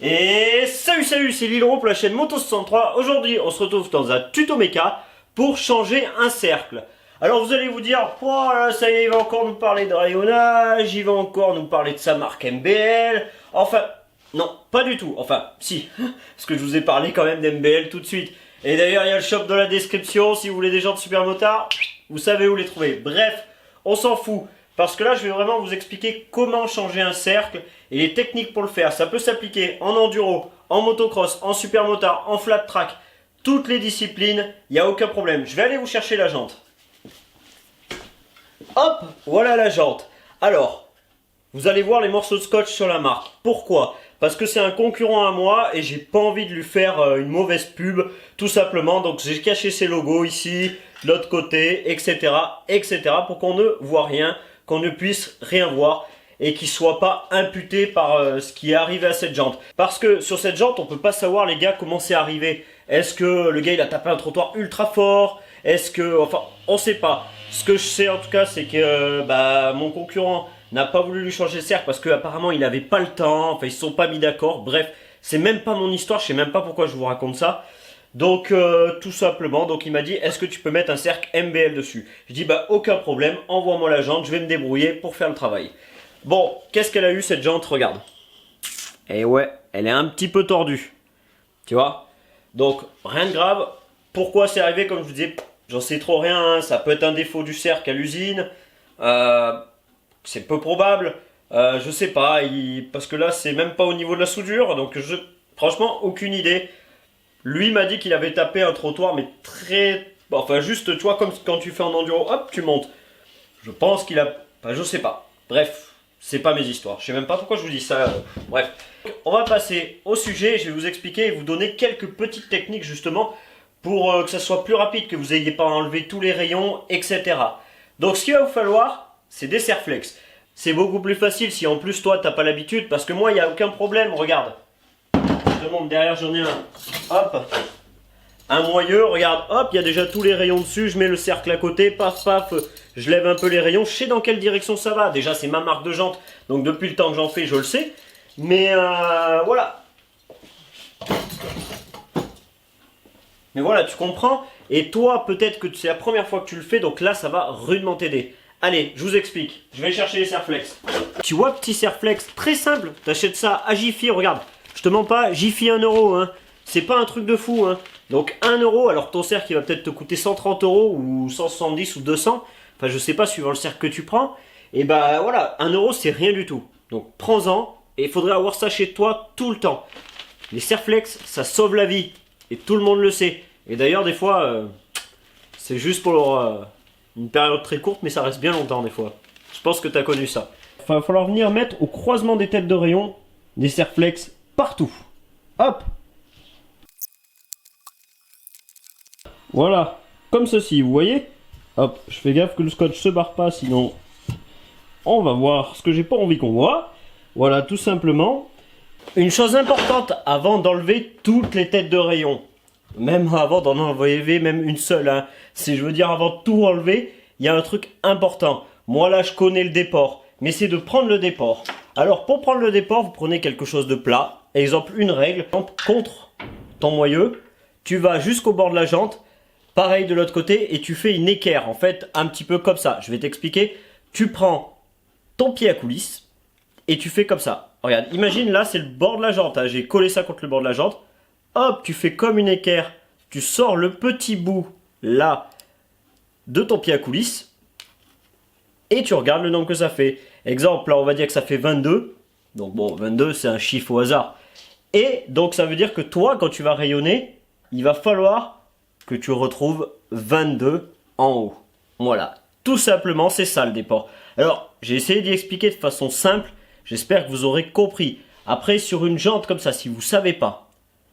Et salut, c'est Lilro pour la chaîne Moto63. Aujourd'hui, on se retrouve dans un tuto méca pour changer un cercle. Alors vous allez vous dire, oh là, ça y est, il va encore nous parler de rayonnage, il va encore nous parler de sa marque MBL. Enfin, non, pas du tout. Enfin, si, parce que je vous ai parlé quand même d'MBL tout de suite. Et d'ailleurs, il y a le shop dans la description, si vous voulez des gens de super motard, vous savez où les trouver. Bref, on s'en fout. Parce que là, je vais vraiment vous expliquer comment changer un cercle et les techniques pour le faire. Ça peut s'appliquer en enduro, en motocross, en super motard, en flat track, toutes les disciplines, il n'y a aucun problème. Je vais aller vous chercher la jante. Hop, voilà la jante. Alors, vous allez voir les morceaux de scotch sur la marque. Pourquoi? Parce que c'est un concurrent à moi et j'ai pas envie de lui faire une mauvaise pub, tout simplement. Donc j'ai caché ses logos ici, de l'autre côté, etc., pour qu'on ne voit rien, qu'on ne puisse rien voir et qu'il ne soit pas imputé par ce qui est arrivé à cette jante. Parce que sur cette jante, on peut pas savoir, les gars, comment c'est arrivé. Est-ce que le gars il a tapé un trottoir ultra fort? Est-ce que... Enfin, on sait pas. Ce que je sais en tout cas, c'est que mon concurrent n'a pas voulu lui changer le cercle parce qu'apparemment il n'avait pas le temps, enfin ils se sont pas mis d'accord. Bref, c'est même pas mon histoire, je sais même pas pourquoi je vous raconte ça. Donc tout simplement, donc il m'a dit, est-ce que tu peux mettre un cercle MBL dessus? Je dis bah aucun problème, envoie-moi la jante, je vais me débrouiller pour faire le travail. Bon, qu'est-ce qu'elle a eu cette jante? Regarde. Et ouais, elle est un petit peu tordue. Tu vois? Donc rien de grave. Pourquoi c'est arrivé? Comme je vous disais, j'en sais trop rien, hein. Ça peut être un défaut du cercle à l'usine. C'est peu probable. Je sais pas, parce que là c'est même pas au niveau de la soudure, donc franchement aucune idée. Lui m'a dit qu'il avait tapé un trottoir, mais très... Enfin juste, tu vois, comme quand tu fais en enduro, hop, tu montes. Je pense qu'il a... Enfin, je sais pas. Bref, c'est pas mes histoires. Je sais même pas pourquoi je vous dis ça. Bref. On va passer au sujet, je vais vous expliquer et vous donner quelques petites techniques justement pour que ça soit plus rapide, que vous n'ayez pas à enlever tous les rayons, etc. Donc ce qu'il va vous falloir, c'est des serflex. C'est beaucoup plus facile si en plus toi t'as pas l'habitude, parce que moi il n'y a aucun problème, regarde. Je te montre, derrière j'en ai un. Hop. Un moyeu, regarde, hop, il y a déjà tous les rayons dessus, je mets le cercle à côté, paf, paf, je lève un peu les rayons, je sais dans quelle direction ça va. Déjà c'est ma marque de jante, donc depuis le temps que j'en fais, je le sais. Mais voilà. Mais voilà, tu comprends. Et toi, peut-être que c'est la première fois que tu le fais, donc là, ça va rudement t'aider. Allez, je vous explique. Je vais chercher les serflex. Tu vois, petit serflex, très simple. T'achètes ça à Jiffy, regarde. Je te mens pas, Jiffy 1 euro, hein. C'est pas un truc de fou, hein. Donc 1 euro, alors ton cercle, il va peut-être te coûter 130 euros ou 170 ou 200. Enfin, je sais pas, suivant le cercle que tu prends. Et bah voilà, 1 euro, c'est rien du tout. Donc prends-en, et il faudrait avoir ça chez toi tout le temps. Les serflex, ça sauve la vie. Et tout le monde le sait. Et d'ailleurs, des fois, c'est juste pour une période très courte, mais ça reste bien longtemps des fois. Je pense que tu as connu ça. Il va falloir venir mettre au croisement des têtes de rayon des serflex partout. Hop! Voilà, comme ceci, vous voyez? Hop, je fais gaffe que le scotch se barre pas, sinon on va voir ce que j'ai pas envie qu'on voit. Voilà, tout simplement. Une chose importante avant d'enlever toutes les têtes de rayon, même avant d'en enlever même une seule, hein. Si je veux dire avant de tout enlever, il y a un truc important. Moi là je connais le déport, mais c'est de prendre le déport. Alors pour prendre le déport, vous prenez quelque chose de plat. Exemple, une règle, contre ton moyeu, tu vas jusqu'au bord de la jante, pareil de l'autre côté, et tu fais une équerre, en fait, un petit peu comme ça. Je vais t'expliquer. Tu prends ton pied à coulisse, et tu fais comme ça. Regarde, imagine là, c'est le bord de la jante, hein. J'ai collé ça contre le bord de la jante. Hop, tu fais comme une équerre. Tu sors le petit bout, là, de ton pied à coulisse. Et tu regardes le nombre que ça fait. Exemple, là, on va dire que ça fait 22. Donc bon, 22, c'est un chiffre au hasard. Et donc, ça veut dire que toi, quand tu vas rayonner, il va falloir que tu retrouves 22 en haut. Voilà. Tout simplement, c'est ça le déport. Alors, j'ai essayé d'y expliquer de façon simple. J'espère que vous aurez compris. Après, sur une jante comme ça, si vous ne savez pas,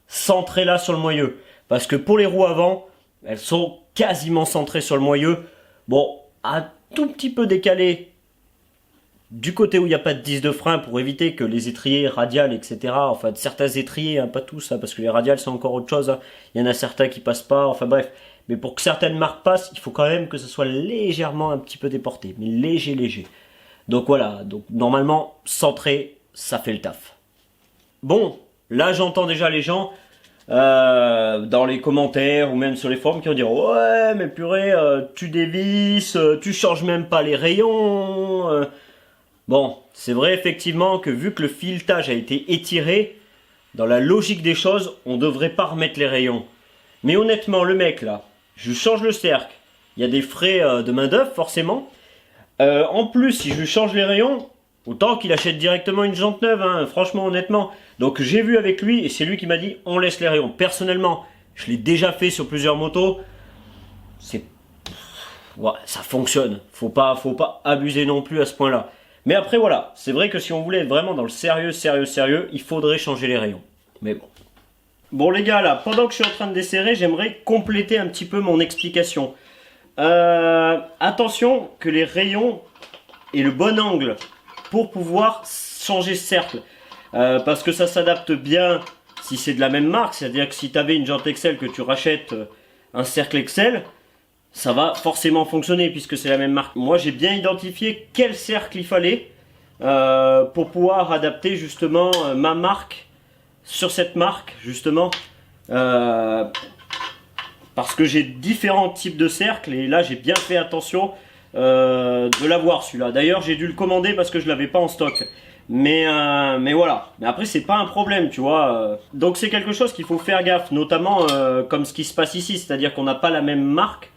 centrez-la sur le moyeu. Parce que pour les roues avant, elles sont quasiment centrées sur le moyeu. Bon, un tout petit peu décalé du côté où il n'y a pas de 10 de frein pour éviter que les étriers radiales, etc. Enfin, certains étriers, hein, pas tous, hein, parce que les radiales c'est encore autre chose. Hein. Il y en a certains qui passent pas, enfin bref. Mais pour que certaines marques passent, il faut quand même que ce soit légèrement un petit peu déporté. Mais léger. Donc voilà, donc normalement, centré, ça fait le taf. Bon, là j'entends déjà les gens dans les commentaires ou même sur les forums qui vont dire ouais mais purée, tu dévisses, tu changes même pas les rayons. Bon, c'est vrai effectivement que vu que le filetage a été étiré, dans la logique des choses, on devrait pas remettre les rayons. Mais honnêtement, le mec là, je change le cercle, il y a des frais de main d'œuvre forcément. En plus, si je lui change les rayons, autant qu'il achète directement une jante neuve, hein, franchement, honnêtement. Donc j'ai vu avec lui et c'est lui qui m'a dit on laisse les rayons. Personnellement, je l'ai déjà fait sur plusieurs motos. C'est, ouais, ça fonctionne. Faut pas abuser non plus à ce point-là. Mais après voilà, c'est vrai que si on voulait être vraiment dans le sérieux, il faudrait changer les rayons. Mais bon. Bon les gars, là, pendant que je suis en train de desserrer, j'aimerais compléter un petit peu mon explication. Attention que les rayons aient le bon angle pour pouvoir changer ce cercle. Parce que ça s'adapte bien si c'est de la même marque. C'est-à-dire que si tu avais une jante Excel que tu rachètes un cercle Excel, ça va forcément fonctionner puisque c'est la même marque. Moi j'ai bien identifié quel cercle il fallait pour pouvoir adapter justement ma marque sur cette marque justement parce que j'ai différents types de cercles et là j'ai bien fait attention de l'avoir celui-là. D'ailleurs j'ai dû le commander parce que je l'avais pas en stock. Mais voilà. Mais après c'est pas un problème, tu vois. Donc c'est quelque chose qu'il faut faire gaffe, notamment comme ce qui se passe ici, c'est-à-dire qu'on n'a pas la même marque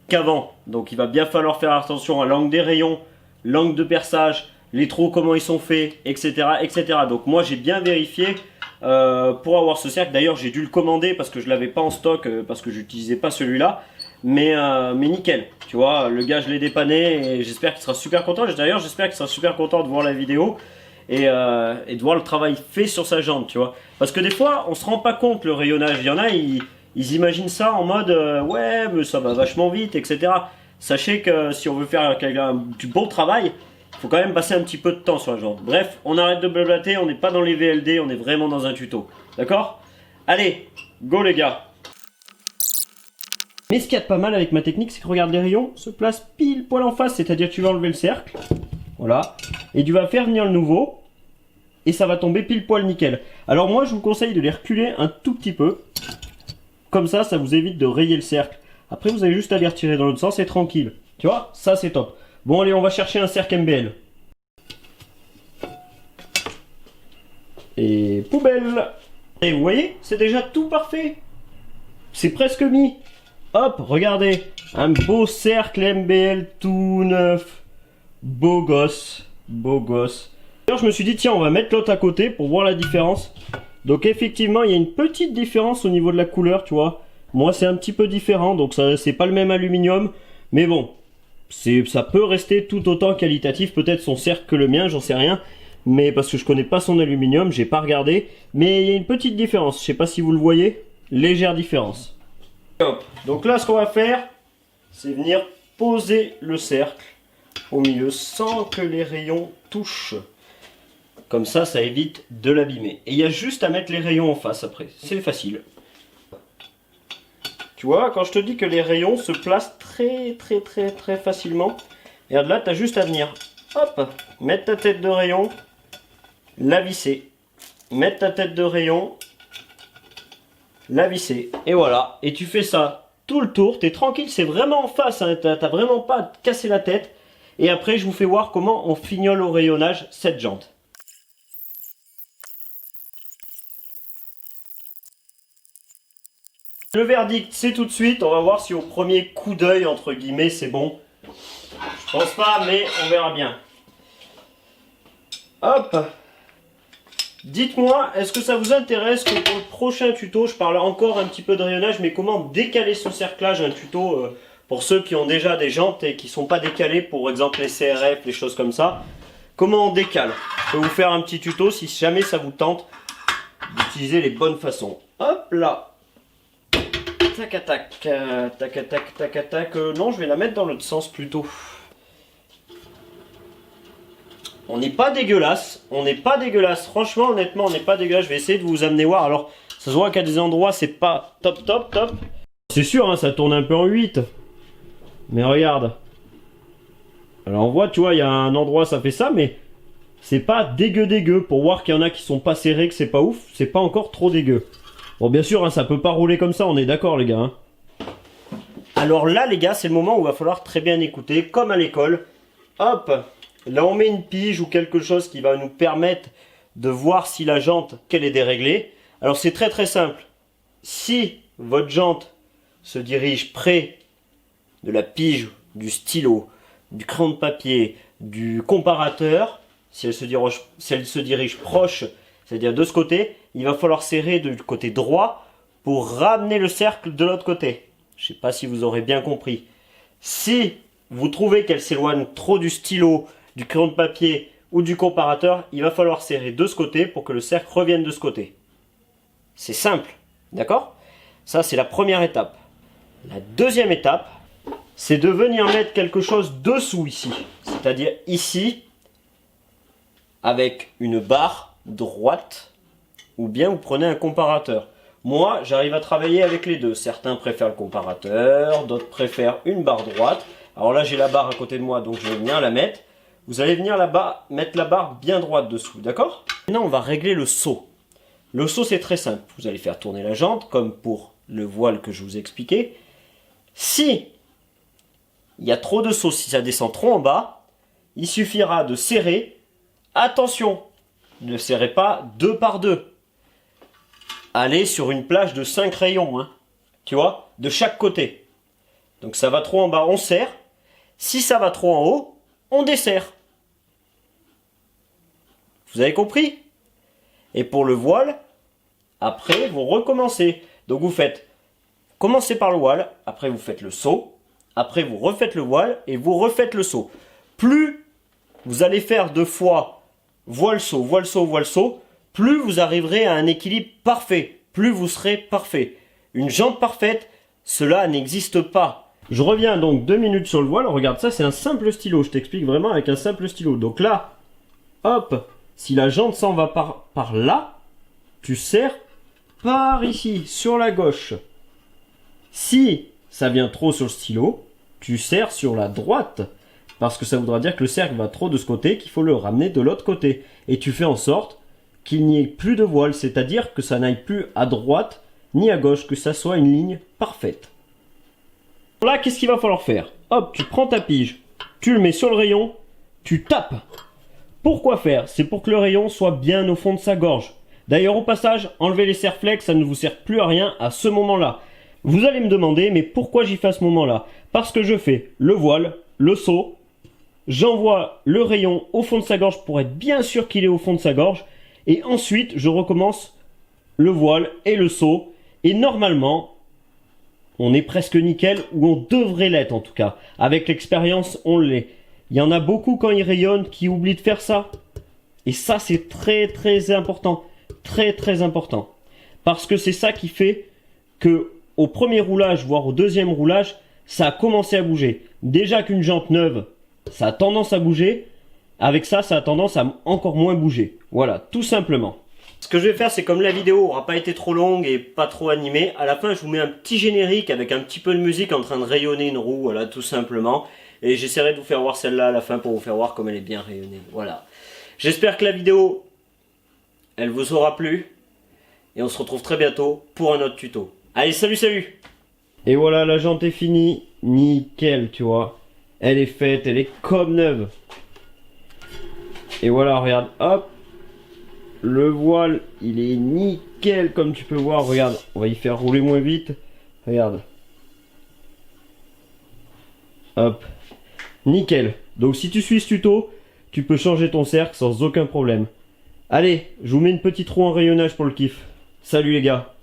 qu'avant. Donc il va bien falloir faire attention à l'angle des rayons, l'angle de perçage, les trous comment ils sont faits, etc. etc. Donc moi j'ai bien vérifié pour avoir ce cercle. D'ailleurs j'ai dû le commander parce que je l'avais pas en stock, parce que j'utilisais pas celui-là. Mais nickel, tu vois, le gars je l'ai dépanné et j'espère qu'il sera super content. D'ailleurs j'espère qu'il sera super content de voir la vidéo et de voir le travail fait sur sa jante, tu vois. Parce que des fois on se rend pas compte le rayonnage, il y en a, ils imaginent ça en mode ouais mais ça va vachement vite, etc. Sachez que si on veut faire du bon travail, il faut quand même passer un petit peu de temps sur la jante. Bref, on arrête de blablater, on n'est pas dans les VLD, on est vraiment dans un tuto. D'accord? Allez, go les gars. Mais ce qu'il y a de pas mal avec ma technique, c'est que regarde, les rayons se placent pile poil en face, c'est-à-dire que tu vas enlever le cercle, voilà, et tu vas faire venir le nouveau, et ça va tomber pile poil nickel. Alors moi je vous conseille de les reculer un tout petit peu, comme ça vous évite de rayer le cercle. Après vous avez juste à les retirer dans l'autre sens et tranquille, tu vois, ça c'est top. Bon allez, on va chercher un cercle MBL. Et poubelle. Et vous voyez, c'est déjà tout parfait. C'est presque mis. Hop, regardez, un beau cercle MBL tout neuf. Beau gosse, beau gosse. D'ailleurs, je me suis dit, tiens, on va mettre l'autre à côté pour voir la différence. Donc effectivement, il y a une petite différence au niveau de la couleur, tu vois. Moi, c'est un petit peu différent, donc ça, c'est pas le même aluminium. Mais bon, ça peut rester tout autant qualitatif. Peut-être son cercle que le mien, j'en sais rien. Mais parce que je connais pas son aluminium, j'ai pas regardé. Mais il y a une petite différence, je sais pas si vous le voyez. Légère différence. Donc là ce qu'on va faire, c'est venir poser le cercle au milieu sans que les rayons touchent. Comme ça évite de l'abîmer. Et il y a juste à mettre les rayons en face après, c'est facile. Tu vois, quand je te dis que les rayons se placent très facilement, et là tu as juste à venir, hop, mettre ta tête de rayon, la visser, mettre ta tête de rayon, la visser, et voilà, et tu fais ça tout le tour, t'es tranquille, c'est vraiment en face, hein, t'as vraiment pas à te casser la tête, et après je vous fais voir comment on fignole au rayonnage cette jante. Le verdict c'est tout de suite, on va voir si au premier coup d'œil entre guillemets c'est bon. Je pense pas, mais on verra bien. Hop. Dites-moi, est-ce que ça vous intéresse que pour le prochain tuto, je parle encore un petit peu de rayonnage, mais comment décaler son cerclage, un tuto pour ceux qui ont déjà des jantes et qui ne sont pas décalées, pour exemple les CRF, les choses comme ça. Comment on décale? Je vais vous faire un petit tuto si jamais ça vous tente d'utiliser les bonnes façons. Hop là. Tac, tac, tac, tac, tac, tac. Non, je vais la mettre dans l'autre sens plutôt. On n'est pas dégueulasse, franchement honnêtement on n'est pas dégueulasse, je vais essayer de vous amener voir, alors ça se voit qu'à des endroits c'est pas top, c'est sûr hein, ça tourne un peu en 8, mais regarde, alors on voit tu vois il y a un endroit ça fait ça, mais c'est pas dégueu. Pour voir qu'il y en a qui sont pas serrés, que c'est pas ouf, c'est pas encore trop dégueu. Bon, bien sûr, hein, ça peut pas rouler comme ça, on est d'accord, les gars. Hein. Alors là, les gars, c'est le moment où il va falloir très bien écouter, comme à l'école. Hop, là, on met une pige ou quelque chose qui va nous permettre de voir si la jante, qu'elle est déréglée. Alors, c'est très simple. Si votre jante se dirige près de la pige, du stylo, du crayon de papier, du comparateur, si elle se dirige proche, c'est-à-dire de ce côté, il va falloir serrer du côté droit pour ramener le cercle de l'autre côté. Je ne sais pas si vous aurez bien compris. Si vous trouvez qu'elle s'éloigne trop du stylo, du crayon de papier ou du comparateur, il va falloir serrer de ce côté pour que le cercle revienne de ce côté. C'est simple, d'accord? Ça, c'est la première étape. La deuxième étape, c'est de venir mettre quelque chose dessous ici. C'est-à-dire ici, avec une barre droite, ou bien vous prenez un comparateur. Moi, j'arrive à travailler avec les deux. Certains préfèrent le comparateur, d'autres préfèrent une barre droite. Alors là, j'ai la barre à côté de moi, donc je vais venir la mettre. Vous allez venir là-bas, mettre la barre bien droite dessous, d'accord? Maintenant, on va régler le saut. Le saut, c'est très simple. Vous allez faire tourner la jante, comme pour le voile que je vous ai expliqué. Si il y a trop de saut, si ça descend trop en bas, il suffira de serrer. Attention, ne serrez pas 2 par 2. Allez sur une plage de 5 rayons, hein, tu vois, de chaque côté. Donc ça va trop en bas, on serre. Si ça va trop en haut, on desserre. Vous avez compris? Et pour le voile, après vous recommencez. Donc vous faites, commencez par le voile, après vous faites le saut, après vous refaites le voile et vous refaites le saut. Plus vous allez faire 2 fois voile saut, voile saut, voile saut, plus vous arriverez à un équilibre parfait, plus vous serez parfait. Une jante parfaite, cela n'existe pas. Je reviens donc 2 minutes sur le voile. Regarde, ça c'est un simple stylo. Je t'explique vraiment avec un simple stylo. Donc là, hop, si la jante s'en va par là, tu serres par ici, sur la gauche. Si ça vient trop sur le stylo, tu serres sur la droite. Parce que ça voudra dire que le cercle va trop de ce côté, qu'il faut le ramener de l'autre côté. Et tu fais en sorte qu'il n'y ait plus de voile, c'est-à-dire que ça n'aille plus à droite ni à gauche, que ça soit une ligne parfaite. Là, qu'est-ce qu'il va falloir faire? Hop, tu prends ta pige, tu le mets sur le rayon, tu tapes. Pourquoi faire? C'est pour que le rayon soit bien au fond de sa gorge. D'ailleurs, au passage, enlevez les serre-flex, ça ne vous sert plus à rien à ce moment-là. Vous allez me demander, mais pourquoi j'y fais à ce moment-là? Parce que je fais le voile, le saut, j'envoie le rayon au fond de sa gorge pour être bien sûr qu'il est au fond de sa gorge. Et ensuite, je recommence le voile et le saut. Et normalement, on est presque nickel, ou on devrait l'être en tout cas. Avec l'expérience, on l'est. Il y en a beaucoup quand ils rayonnent qui oublient de faire ça. Et ça, c'est très important. Très important. Parce que c'est ça qui fait que au premier roulage, voire au deuxième roulage, ça a commencé à bouger. Déjà qu'une jante neuve, ça a tendance à bouger. Avec ça, ça a tendance à encore moins bouger. Voilà, tout simplement. Ce que je vais faire, c'est comme la vidéo n'aura pas été trop longue et pas trop animée, à la fin, je vous mets un petit générique avec un petit peu de musique en train de rayonner une roue, voilà, tout simplement. Et j'essaierai de vous faire voir celle-là à la fin pour vous faire voir comme elle est bien rayonnée. Voilà. J'espère que la vidéo, elle vous aura plu. Et on se retrouve très bientôt pour un autre tuto. Allez, salut! Et voilà, la jante est finie. Nickel, tu vois. Elle est faite, elle est comme neuve. Et voilà, regarde, hop. Le voile, il est nickel comme tu peux voir. Regarde, on va y faire rouler moins vite. Regarde. Hop. Nickel. Donc si tu suis ce tuto, tu peux changer ton cercle sans aucun problème. Allez, je vous mets une petite roue en rayonnage pour le kiff. Salut les gars.